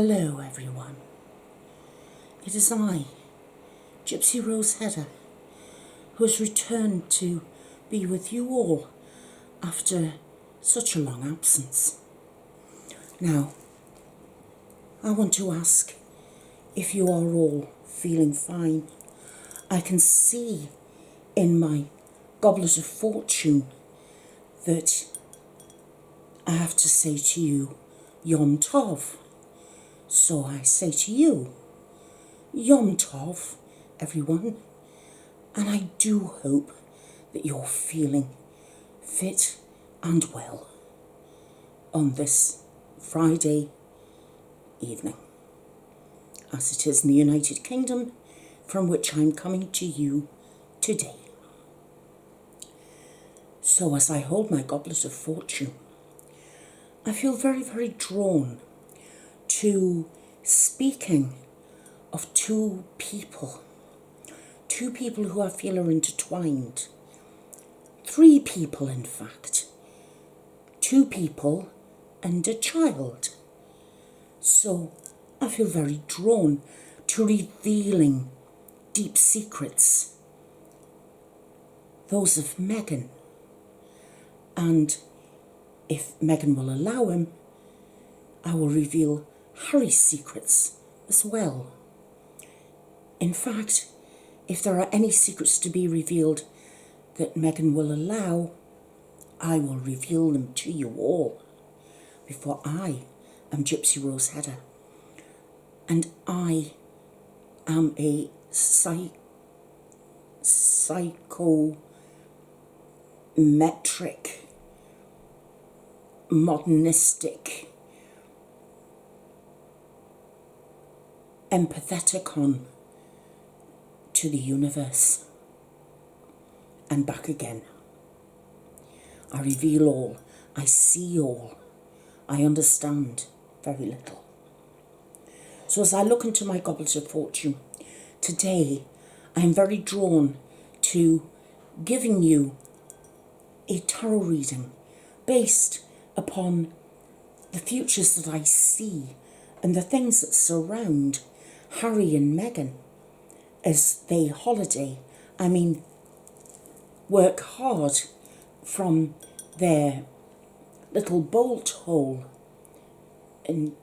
Hello everyone, it is I, Gypsy Rose Hedda, who has returned to be with you all after such a long absence. Now, I want to ask if you are all feeling fine. I can see in my goblet of fortune that I have to say to you, Yom Tov. So I say to you, Yom Tov, everyone, and I do hope that you're feeling fit and well on this Friday evening, as it is in the United Kingdom, from which I'm coming to you today. So as I hold my goblet of fortune, I feel very, very drawn to speaking of two people who I feel are intertwined. Three people, in fact. Two people and a child. So I feel very drawn to revealing deep secrets. Those of Meghan. And if Meghan will allow him, I will reveal Harry's secrets as well. In fact, if there are any secrets to be revealed that Meghan will allow, I will reveal them to you all, before I am Gypsy Rose Hedda, and I am a psychometric, modernistic, empatheticon to the universe and back again. I reveal all, I see all, I understand very little. So as I look into my goblet of fortune, today I am very drawn to giving you a tarot reading based upon the futures that I see and the things that surround Harry and Meghan as they holiday. I mean, work hard from their little bolt hole in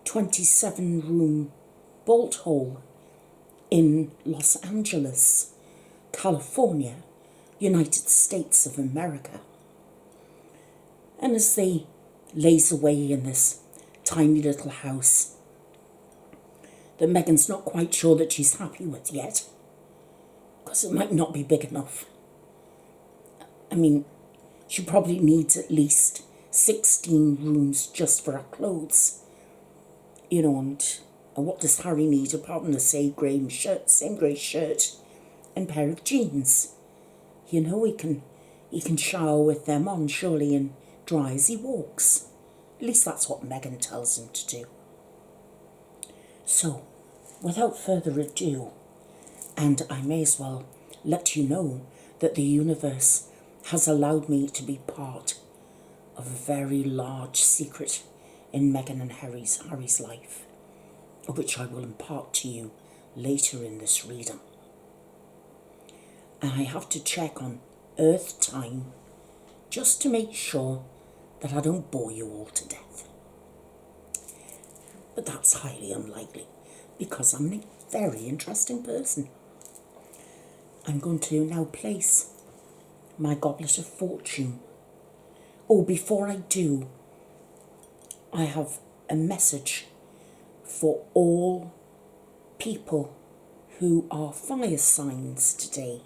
27-room bolt hole in Los Angeles, California, United States of America. And as they laze away in this tiny little house that Meghan's not quite sure that she's happy with yet, because it might not be big enough. I mean, she probably needs at least 16 rooms just for her clothes. You know, and what does Harry need apart from the same grey shirt and pair of jeans? You know, he can shower with them on, surely, and dry as he walks. At least that's what Meghan tells him to do. So, without further ado, and I may as well let you know that the universe has allowed me to be part of a very large secret in Meghan and Harry's life, which I will impart to you later in this reading. And I have to check on Earth time just to make sure that I don't bore you all to death. But that's highly unlikely, because I'm a very interesting person. I'm going to now place my goblet of fortune. Oh, before I do, I have a message for all people who are fire signs today.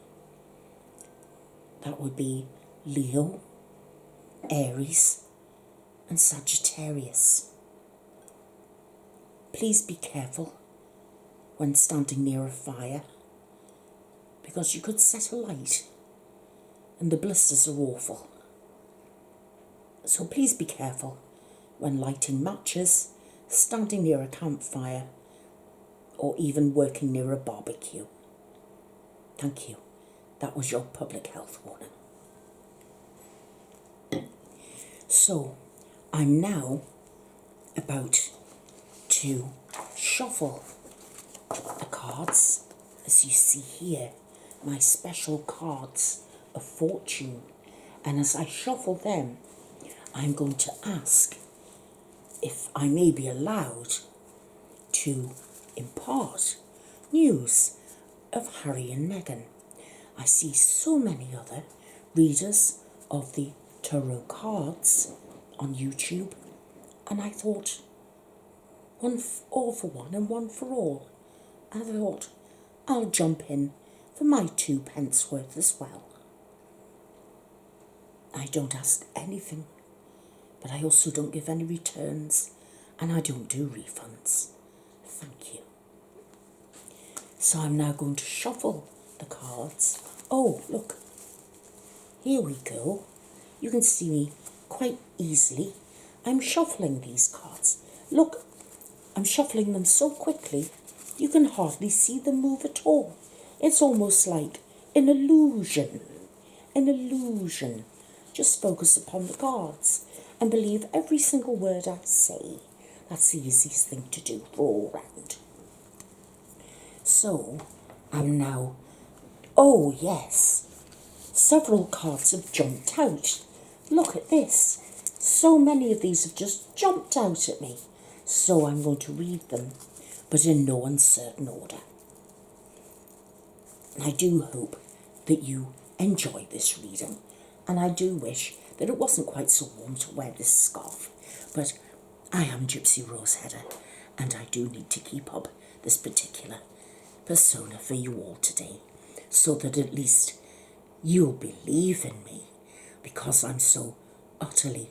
That would be Leo, Aries, and Sagittarius. Please be careful when standing near a fire, because you could set alight and the blisters are awful. So please be careful when lighting matches, standing near a campfire, or even working near a barbecue. Thank you. That was your public health warning. So, I'm now about to shuffle the cards, as you see here, my special cards of fortune. And as I shuffle them, I'm going to ask if I may be allowed to impart news of Harry and Meghan. I see so many other readers of the tarot cards on YouTube, and I thought, all for one and one for all. I thought, I'll jump in for my 2 pence worth as well. I don't ask anything, but I also don't give any returns, and I don't do refunds. Thank you. So I'm now going to shuffle the cards. Oh, look. Here we go. You can see me quite easily. I'm shuffling these cards. Look, I'm shuffling them so quickly, you can hardly see them move at all. It's almost like an illusion. An illusion. Just focus upon the cards and believe every single word I say. That's the easiest thing to do for all round. So, I'm now... Oh, yes. Several cards have jumped out. Look at this. So many of these have just jumped out at me. So I'm going to read them, but in no uncertain order. I do hope that you enjoy this reading, and I do wish that it wasn't quite so warm to wear this scarf, but I am Gypsy Rose Hedda, and I do need to keep up this particular persona for you all today, so that at least you'll believe in me, because I'm so utterly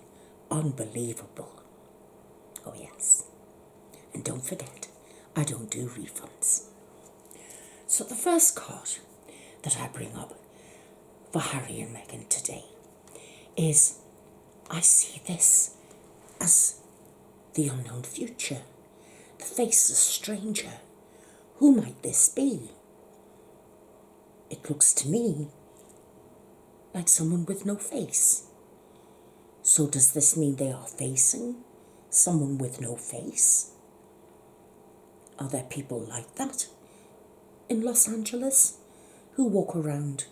unbelievable. Oh yes. And don't forget, I don't do refunds. So the first card that I bring up for Harry and Meghan today is, I see this as the unknown future, the faceless stranger. Who might this be? It looks to me like someone with no face. So does this mean they are facing someone with no face? Are there people like that in Los Angeles who walk around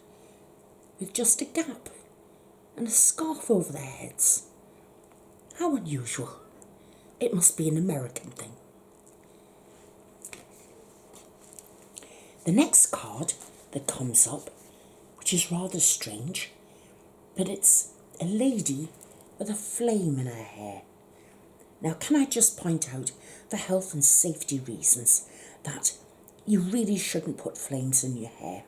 with just a gap and a scarf over their heads? How unusual. It must be an American thing. The next card that comes up, which is rather strange, but it's a lady with a flame in her hair. Now, can I just point out, for health and safety reasons, that you really shouldn't put flames in your hair,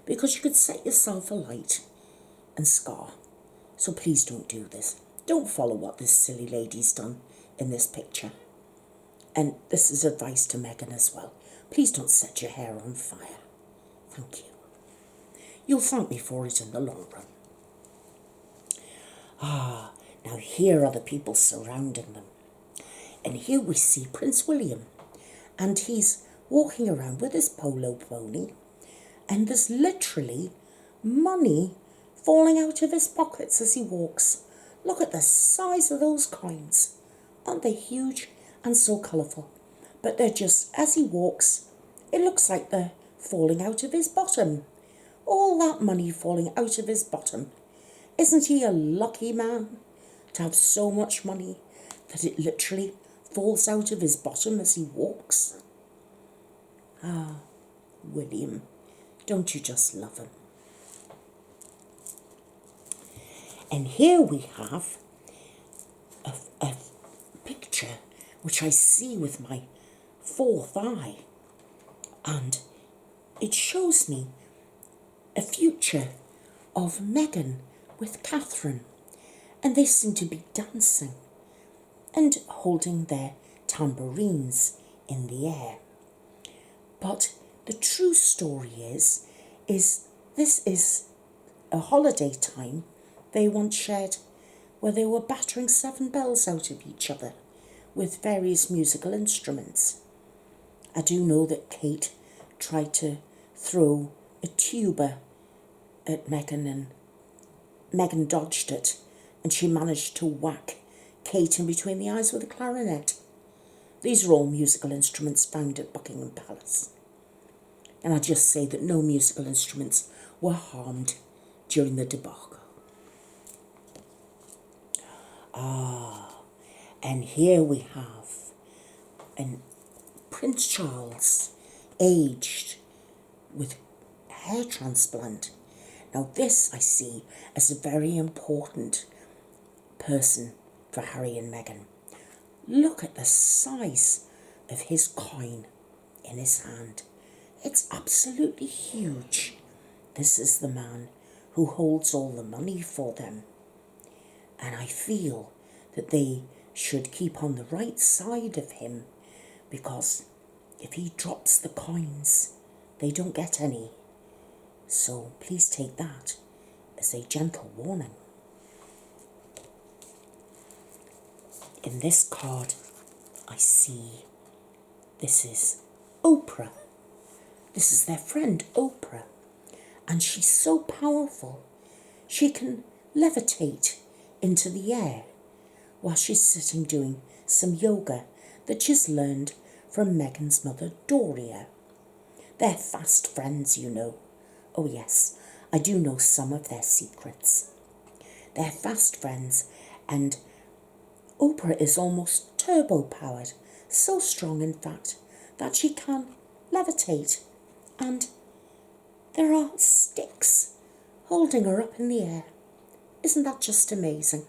because you could set yourself alight and scar. So please don't do this. Don't follow what this silly lady's done in this picture. And this is advice to Meghan as well. Please don't set your hair on fire. Thank you. You'll thank me for it in the long run. Now here are the people surrounding them. And here we see Prince William, and he's walking around with his polo pony, and there's literally money falling out of his pockets as he walks. Look at the size of those coins. Aren't they huge and so colourful? But they're just, as he walks, it looks like they're falling out of his bottom. All that money falling out of his bottom. Isn't he a lucky man to have so much money that it literally falls out of his bottom as he walks? William, don't you just love him? And here we have a picture which I see with my fourth eye, and it shows me a future of Meghan with Catherine, and they seem to be dancing and holding their tambourines in the air. But the true story is this is a holiday time they once shared, where they were battering 7 bells out of each other with various musical instruments. I do know that Kate tried to throw a tuba at Meghan, and Meghan dodged it, and she managed to whack Kate in between the eyes with a clarinet. These are all musical instruments found at Buckingham Palace. And I just say that no musical instruments were harmed during the debacle. And here we have Prince Charles, aged with hair transplant. Now this I see as a very important person for Harry and Meghan. Look at the size of his coin in his hand. It's absolutely huge. This is the man who holds all the money for them. And I feel that they should keep on the right side of him, because if he drops the coins, they don't get any. So please take that as a gentle warning. In this card, I see this is Oprah. This is their friend Oprah. And she's so powerful, she can levitate into the air while she's sitting doing some yoga that she's learned from Meghan's mother, Doria. They're fast friends, you know. Oh yes, I do know some of their secrets. They're fast friends, and Oprah is almost turbo-powered, so strong in fact that she can levitate, and there are sticks holding her up in the air. Isn't that just amazing?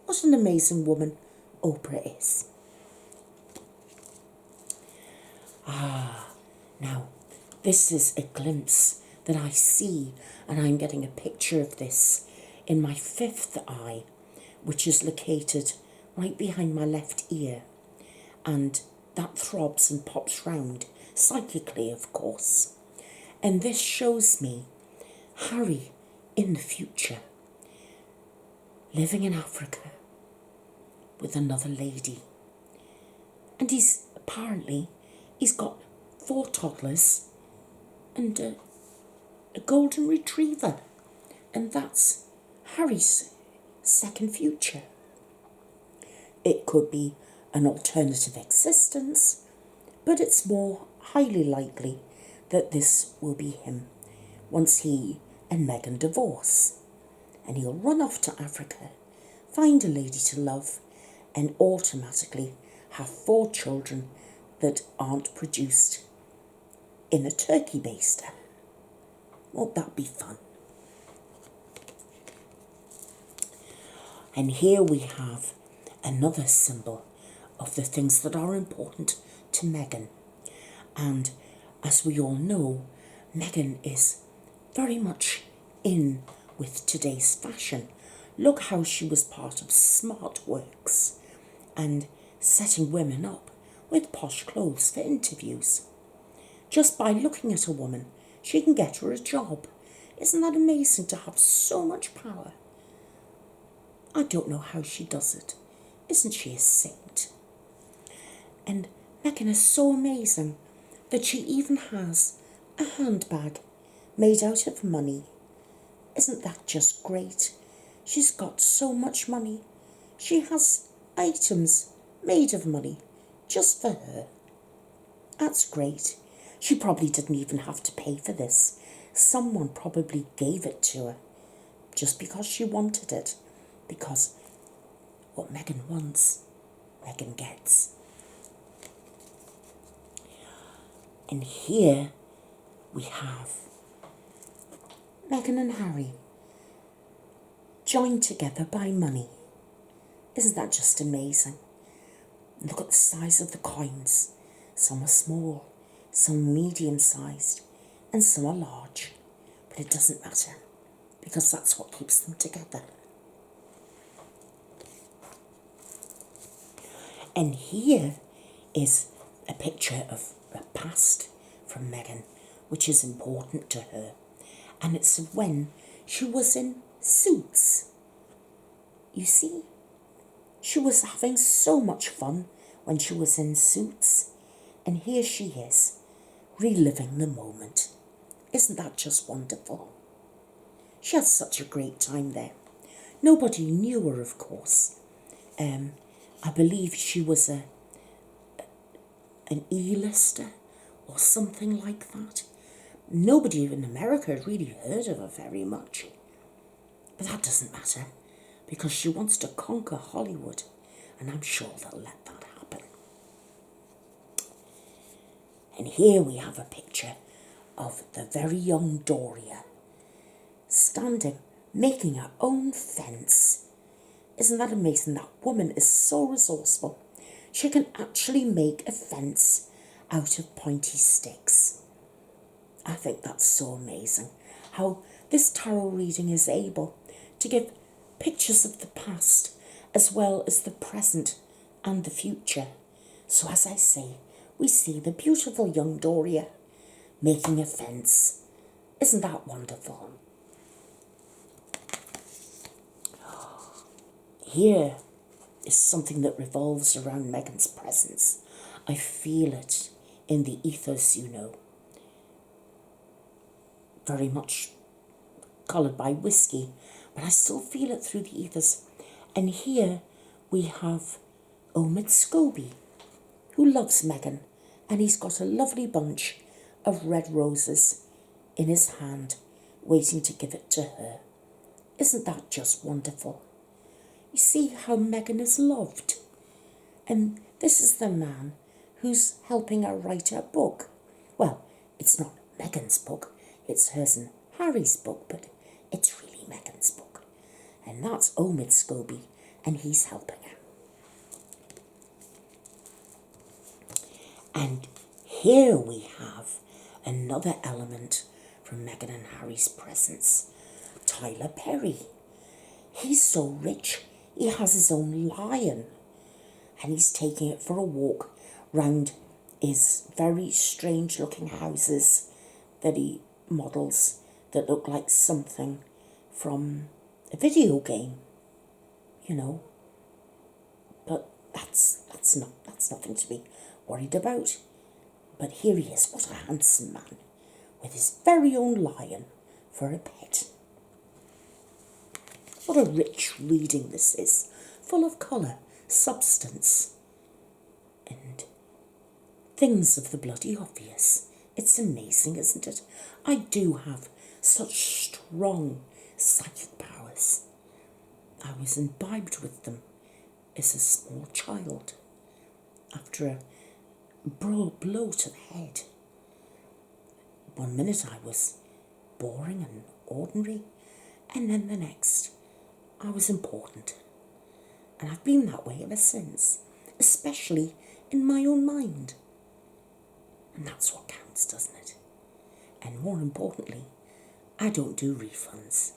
What an amazing woman Oprah is. Now, this is a glimpse that I see, and I'm getting a picture of this in my fifth eye, which is located right behind my left ear, and that throbs and pops round, psychically of course. And this shows me Harry in the future, living in Africa with another lady. And he's got 4 toddlers and a golden retriever. And that's Harry's second future. It could be an alternative existence, but it's more highly likely that this will be him once he and Meghan divorce. And he'll run off to Africa, find a lady to love, and automatically have 4 children that aren't produced in a turkey baster. Won't that be fun? And here we have another symbol of the things that are important to Meghan. And as we all know, Meghan is very much in with today's fashion. Look how she was part of Smart Works and setting women up with posh clothes for interviews. Just by looking at a woman, she can get her a job. Isn't that amazing to have so much power? I don't know how she does it. Isn't she a saint? And Meghan is so amazing that she even has a handbag made out of money. Isn't that just great? She's got so much money. She has items made of money just for her. That's great. She probably didn't even have to pay for this. Someone probably gave it to her just because she wanted it. Because what Meghan wants, Meghan gets. And here we have Meghan and Harry joined together by money. Isn't that just amazing? Look at the size of the coins. Some are small, some medium-sized, and some are large. But it doesn't matter, because that's what keeps them together. And here is a picture of a past from Meghan, which is important to her. And it's of when she was in Suits. You see, she was having so much fun when she was in Suits. And here she is, reliving the moment. Isn't that just wonderful? She had such a great time there. Nobody knew her, of course. I believe she was an E-lister or something like that. Nobody in America had really heard of her very much. But that doesn't matter, because she wants to conquer Hollywood, and I'm sure they'll let that happen. And here we have a picture of the very young Doria, standing, making her own fence. Isn't that amazing? That woman is so resourceful. She can actually make a fence out of pointy sticks. I think that's so amazing, how this tarot reading is able to give pictures of the past as well as the present and the future. So as I say, we see the beautiful young Doria making a fence. Isn't that wonderful? Here is something that revolves around Meghan's presence. I feel it in the ethos, you know. Very much coloured by whiskey, but I still feel it through the ethos. And here we have Omid Scobie, who loves Meghan, and he's got a lovely bunch of red roses in his hand, waiting to give it to her. Isn't that just wonderful? You see how Meghan is loved. And this is the man who's helping her write her book. Well, it's not Meghan's book, it's hers and Harry's book, but it's really Meghan's book. And that's Omid Scobie, and he's helping her. And here we have another element from Meghan and Harry's presence. Tyler Perry. He's so rich, he has his own lion, and he's taking it for a walk round his very strange looking houses that he models that look like something from a video game, you know. But that's nothing to be worried about. But here he is, what a handsome man, with his very own lion for a pet. What a rich reading this is, full of colour, substance, and things of the bloody obvious. It's amazing, isn't it? I do have such strong psychic powers. I was imbibed with them as a small child after a blow to the head. One minute I was boring and ordinary, and then the next I was important. And I've been that way ever since, especially in my own mind. And that's what counts, doesn't it? And more importantly, I don't do refunds.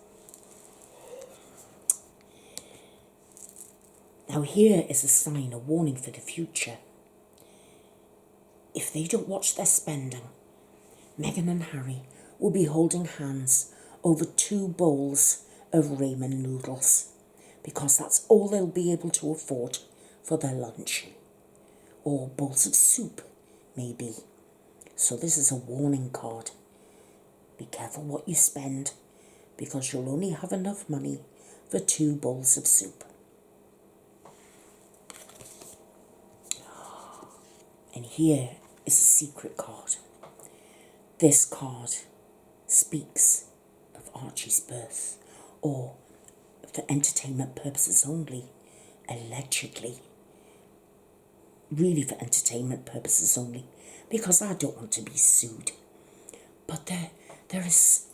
Now here is a sign, a warning for the future. If they don't watch their spending, Meghan and Harry will be holding hands over 2 bowls of ramen noodles, because that's all they'll be able to afford for their lunch. Or bowls of soup, maybe. So this is a warning card. Be careful what you spend, because you'll only have enough money for 2 bowls of soup. And here is a secret card. This card speaks of Archie's birth, or for entertainment purposes only, allegedly. Really for entertainment purposes only, because I don't want to be sued. But there is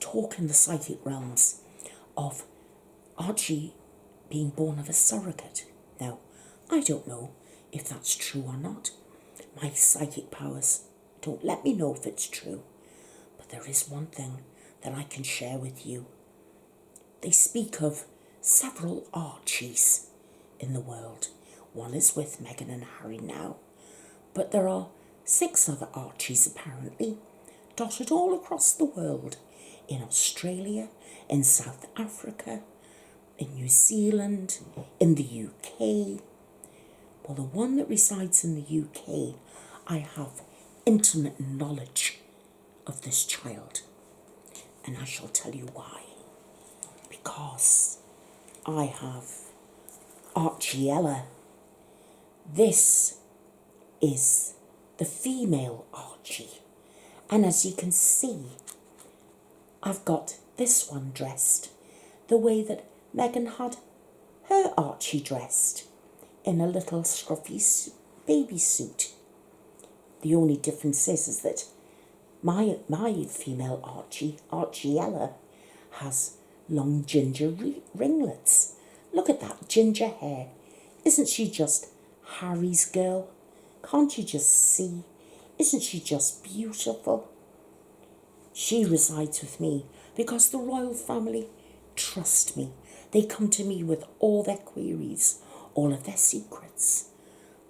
talk in the psychic realms of Archie being born of a surrogate. Now, I don't know if that's true or not. My psychic powers don't let me know if it's true. But there is one thing that I can share with you. They speak of several Archies in the world. One is with Meghan and Harry now, but there are 6 other Archies apparently, dotted all across the world, in Australia, in South Africa, in New Zealand, in the UK. Well, the one that resides in the UK, I have intimate knowledge of this child, and I shall tell you why. Because I have Archiella. This is the female Archie. And as you can see, I've got this one dressed the way that Meghan had her Archie dressed, in a little scruffy baby suit. The only difference is that my female Archie, Archiella, has long ginger ringlets. Look at that ginger hair. Isn't she just Harry's girl? Can't you just see? Isn't she just beautiful? She resides with me because the royal family trust me. They come to me with all their queries, all of their secrets,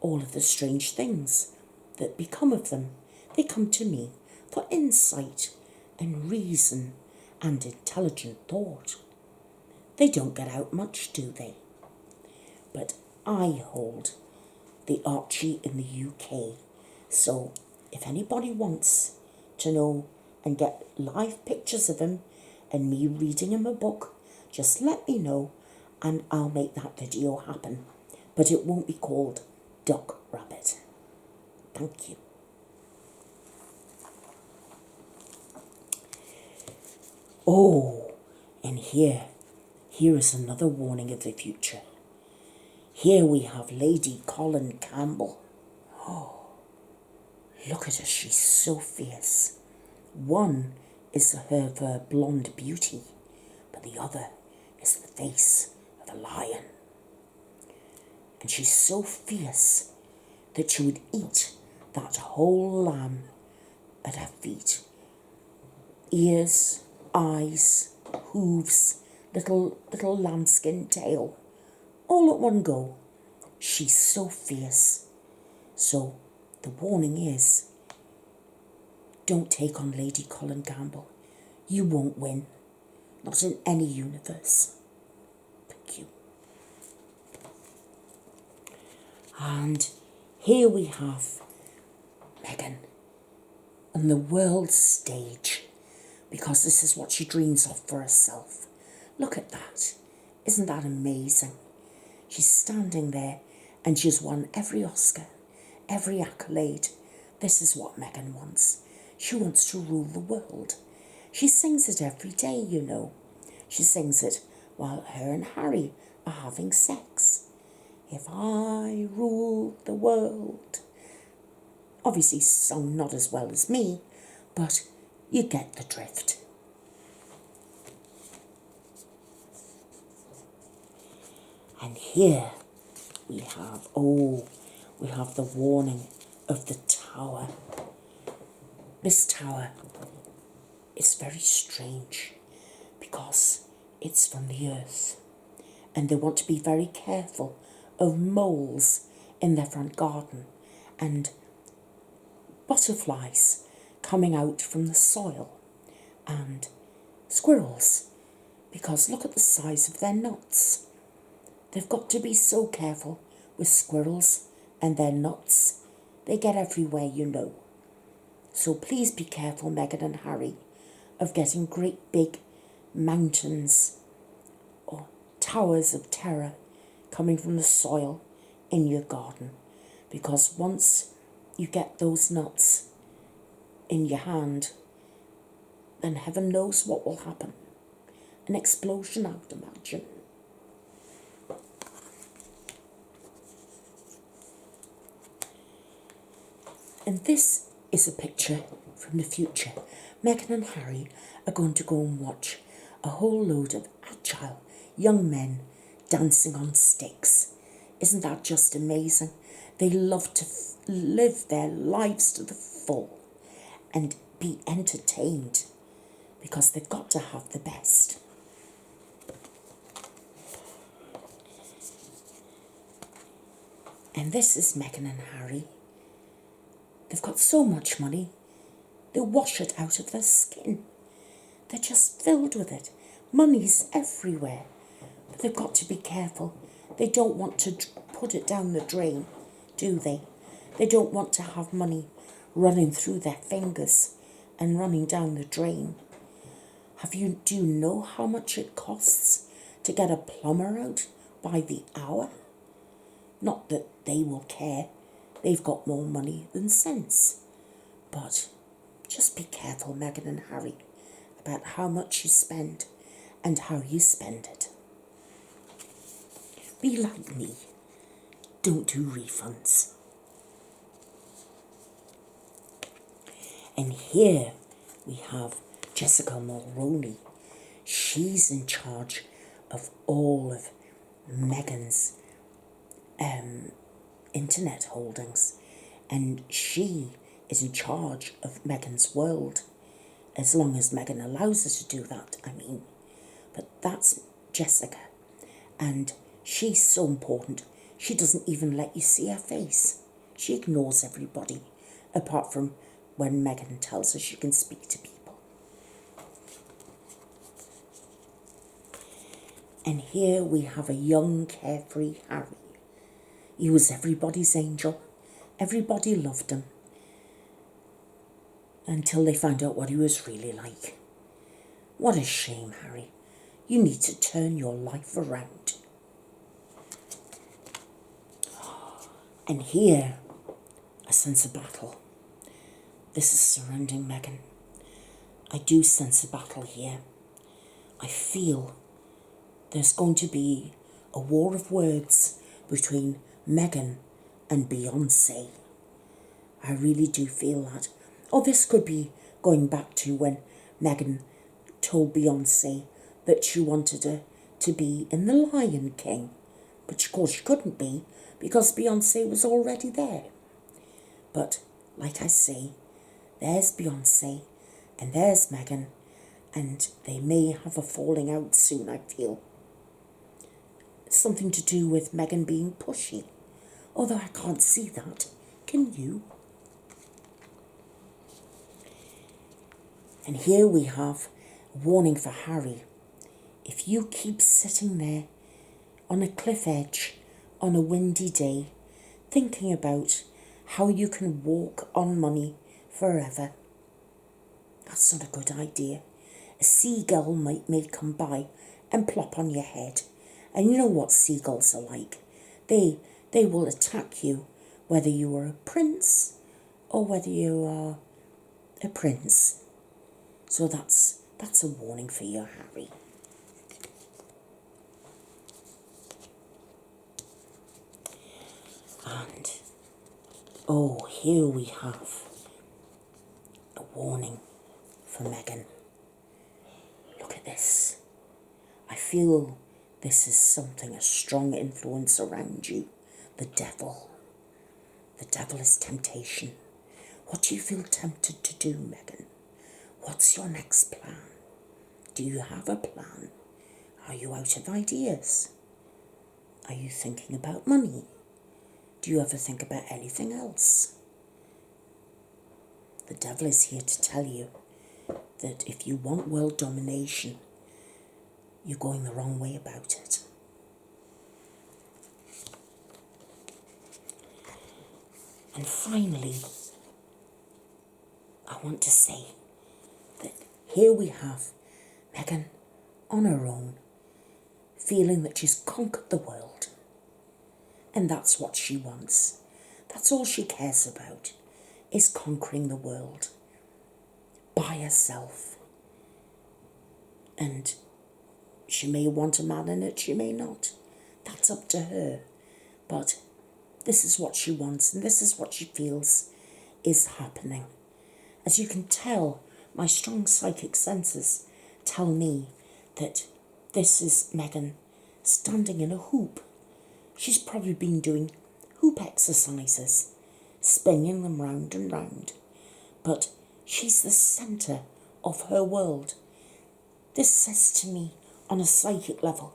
all of the strange things that become of them. They come to me for insight and reason and intelligent thought. They don't get out much, do they? But I hold the Archie in the UK. So if anybody wants to know and get live pictures of him and me reading him a book, just let me know and I'll make that video happen. But it won't be called Duck Rabbit. Thank you. Oh, and here is another warning of the future. Here we have Lady Colin Campbell. Oh, look at her, she's so fierce. One is her blonde beauty, but the other is the face of a lion. And she's so fierce that she would eat that whole lamb at her feet. Ears, eyes, hooves, little lambskin tail, all at one go. She's so fierce. So the warning is, don't take on Lady Colin Campbell. You won't win. Not in any universe. Thank you. And here we have Meghan on the world stage, because this is what she dreams of for herself. Look at that. Isn't that amazing? She's standing there and she's won every Oscar, every accolade. This is what Meghan wants. She wants to rule the world. She sings it every day, you know. She sings it while her and Harry are having sex. If I ruled the world. Obviously sung not as well as me, but you get the drift. And here we have the warning of the tower. This tower is very strange because it's from the earth, and they want to be very careful of moles in their front garden and butterflies coming out from the soil and squirrels, because look at the size of their nuts. They've got to be so careful with squirrels and their nuts. They get everywhere, you know. So please be careful, Meghan and Harry, of getting great big mountains or towers of terror coming from the soil in your garden, because once you get those nuts in your hand, then heaven knows what will happen. An explosion, I would imagine. And this is a picture from the future. Meghan and Harry are going to go and watch a whole load of agile young men dancing on sticks. Isn't that just amazing? They love to live their lives to the full and be entertained, because they've got to have the best. And this is Meghan and Harry. They've got so much money, they wash it out of their skin. They're just filled with it. Money's everywhere. But they've got to be careful. They don't want to put it down the drain, do they? They don't want to have money running through their fingers and running down the drain. Do you know how much it costs to get a plumber out by the hour? Not that they will care. they've got more money than sense. But just be careful, Meghan and Harry, about how much you spend and how you spend it. Be like me. Don't do refunds. And here we have Jessica Mulroney. She's in charge of all of Meghan's internet holdings, and she is in charge of Meghan's world, as long as Meghan allows her to do that, I mean. But that's Jessica, and she's so important, she doesn't even let you see her face. She ignores everybody, apart from when Meghan tells her she can speak to people. And here we have a young, carefree Harry. He was everybody's angel. Everybody loved him. Until they found out what he was really like. What a shame, Harry. You need to turn your life around. And here, I sense a battle. This is surrounding Meghan. I do sense a battle here. I feel there's going to be a war of words between Meghan and Beyonce. I really do feel that. Or this could be going back to when Meghan told Beyonce that she wanted her to be in The Lion King. But of course she couldn't be because Beyonce was already there. But like I say, there's Beyonce and there's Meghan, and they may have a falling out soon, I feel. Something to do with Meghan being pushy, although I can't see that. Can you? And here we have a warning for Harry. If you keep sitting there on a cliff edge on a windy day, thinking about how you can walk on money forever, that's not a good idea. A seagull may come by and plop on your head. And you know what seagulls are like. They will attack you whether you are a prince or whether you are a prince. So that's a warning for you, Harry. And, oh, here we have a warning for Meghan. Look at this. I feel this is something, a strong influence around you. The devil. The devil is temptation. What do you feel tempted to do, Meghan? What's your next plan? Do you have a plan? Are you out of ideas? Are you thinking about money? Do you ever think about anything else? The devil is here to tell you that if you want world domination, you're going the wrong way about it. And finally, I want to say that here we have Meghan on her own, feeling that she's conquered the world. And that's what she wants. That's all she cares about, is conquering the world by herself. And she may want a man in it, she may not. That's up to her. But this is what she wants, and this is what she feels is happening. As you can tell, my strong psychic senses tell me that this is Meghan standing in a hoop. She's probably been doing hoop exercises, spinning them round and round. But she's the centre of her world. This says to me, on a psychic level,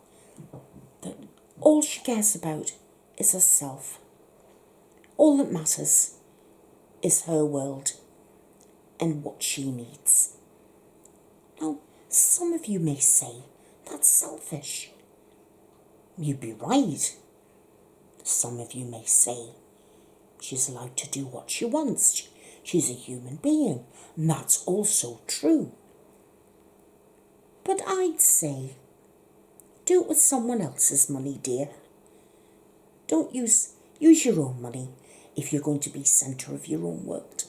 that all she cares about is herself. All that matters is her world and what she needs. Now, some of you may say, that's selfish. You'd be right. Some of you may say, she's allowed to do what she wants. She's a human being, and that's also true. But I'd say, do it with someone else's money, dear. Don't use your own money. if you're going to be centre of your own world.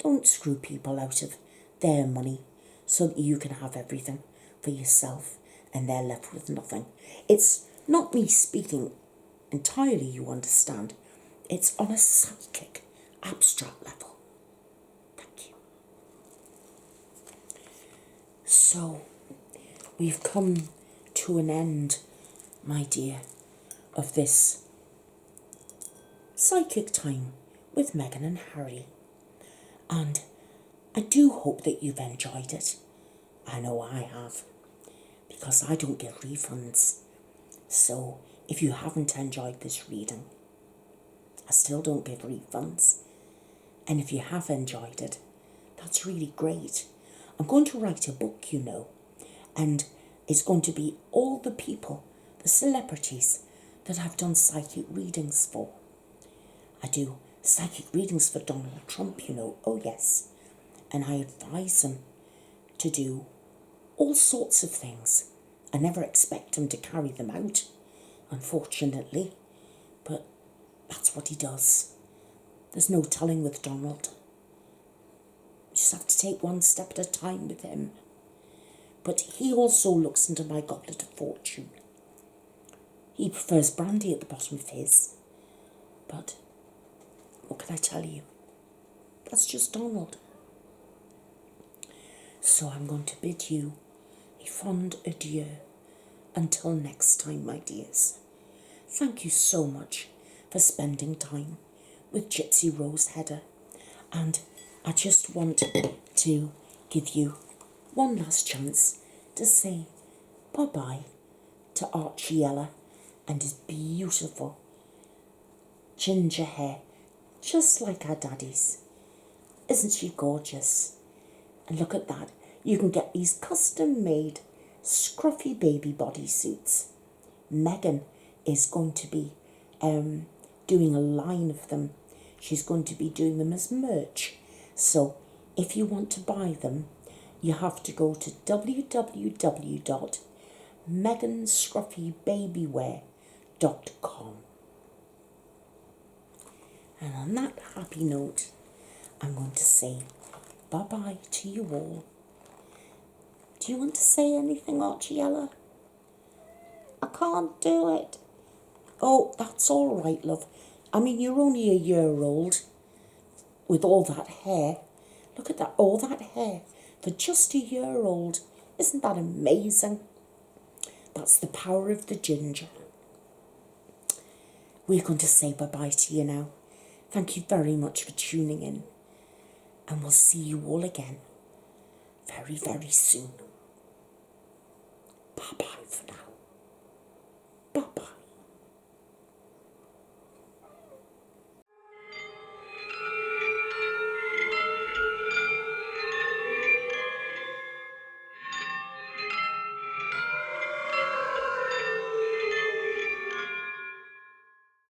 Don't screw people out of their money so that you can have everything for yourself and they're left with nothing. It's not me speaking entirely, you understand. It's on a psychic, abstract level. Thank you. So, we've come to an end, my dear, of this psychic time with Meghan and Harry. And I do hope that you've enjoyed it. I know I have, because I don't get refunds. So if you haven't enjoyed this reading, I still don't give refunds. And if you have enjoyed it, that's really great. I'm going to write a book, you know, and it's going to be all the people, the celebrities that I've done psychic readings for. I do psychic readings for Donald Trump, you know, oh yes. And I advise them to do all sorts of things. I never expect him to carry them out, unfortunately, but that's what he does. There's no telling with Donald. You just have to take one step at a time with him. But he also looks into my goblet of fortune. He prefers brandy at the bottom of his. But what can I tell you? That's just Donald. So I'm going to bid you a fond adieu until next time, my dears. Thank you so much for spending time with Gypsy Rose Hedda. And I just want to give you one last chance to say bye-bye to Archie and his beautiful ginger hair, just like our daddy's. Isn't she gorgeous? And look at that. You can get these custom-made scruffy baby bodysuits. Meghan is going to be doing a line of them. She's going to be doing them as merch. So if you want to buy them, you have to go to www.meganscruffybabywear.com. And on that happy note, I'm going to say bye-bye to you all. Do you want to say anything, Archiella? I can't do it. Oh, that's all right, love. I mean, you're only a year old with all that hair. Look at that, all that hair for just a year old. Isn't that amazing? That's the power of the ginger. We're going to say bye-bye to you now. Thank you very much for tuning in. And we'll see you all again very, very soon. Bye-bye for now. Bye-bye.